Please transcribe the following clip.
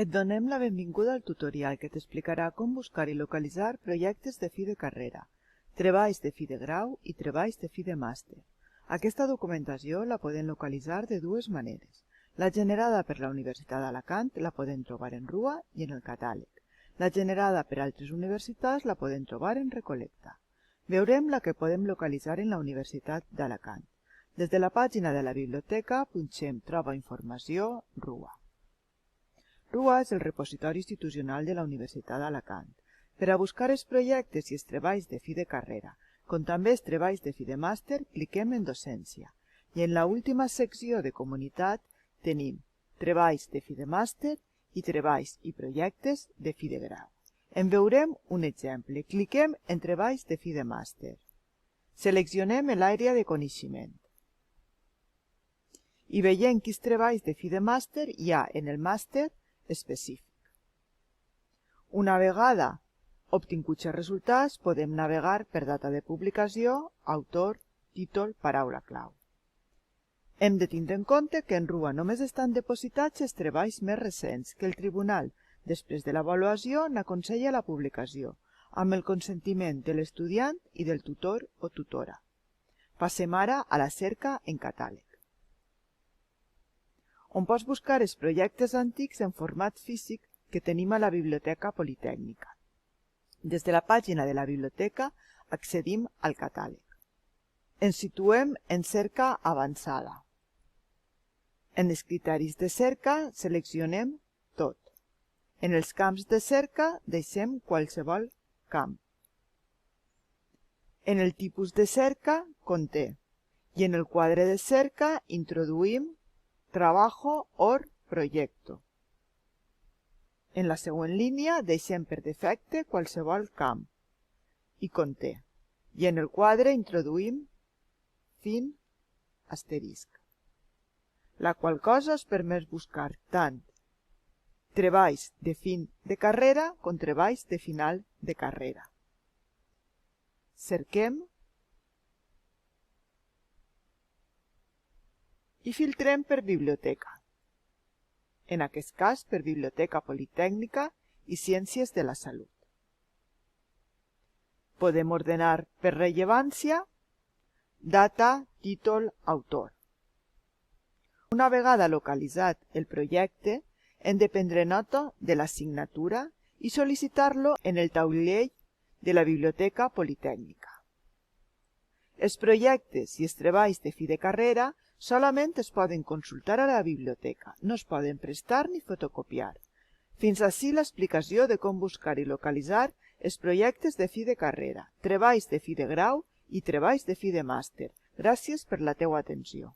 Et donem la benvinguda al tutorial que t'explicarà com buscar i localitzar projectes de fi de carrera, treballs de fi de grau i treballs de fi de màster. Aquesta documentació la podem localitzar de dues maneres. La generada per la Universitat d'Alacant la podem trobar en RUA i en el catàleg. La generada per altres universitats la podem trobar en Recolecta. Veurem la que podem localitzar en la Universitat d'Alacant. Des de la pàgina de la biblioteca punxem Troba informació RUA. RUA és el repositori institucional de la Universitat d'Alacant. Per a buscar els projectes i els treballs de fi de carrera, com també els treballs de fi de màster, cliquem en Docència. I en l'última secció de Comunitat tenim treballs de fi de màster i treballs i projectes de fi de grau. En veurem un exemple. Cliquem en treballs de fi de màster. Seleccionem l'àrea de coneixement. I veiem quins treballs de fi de màster hi ha en el màster específic. Una vegada obtinguts els resultats, podem navegar per data de publicació, autor, títol, paraula clau. Hem de tindre en compte que en RUA només estan depositats els treballs més recents que el tribunal, després de l'avaluació, n'aconsella la publicació, amb el consentiment de l'estudiant i del tutor o tutora. Passem ara a la cerca en catàleg, on pots buscar els projectes antics en format físic que tenim a la Biblioteca Politècnica. Des de la pàgina de la biblioteca accedim al catàleg. Ens situem en cerca avançada. En els criteris de cerca seleccionem tot. En els camps de cerca deixem qualsevol camp. En el tipus de cerca conté i en el quadre de cerca introduïm Trabajo or proyecto. En la següent línia deixem per defecte qualsevol camp i conté, i en el quadre introduïm fin asterisc, la qual cosa ens permet buscar tant treballs de fin de carrera com treballs de final de carrera. Cerquem i filtrem per biblioteca, en aquest cas per Biblioteca Politècnica i Ciències de la Salut. Podem ordenar per rellevància, data, títol, autor. Una vegada localitzat el projecte, hem de prendre nota de la signatura i sol·licitar-lo en el taulell de la Biblioteca Politècnica. Els projectes i els treballs de fi de carrera solament es poden consultar a la biblioteca, no es poden prestar ni fotocopiar. Fins ací l'explicació de com buscar i localitzar els projectes de fi de carrera, treballs de fi de grau i treballs de fi de màster. Gràcies per la teua atenció.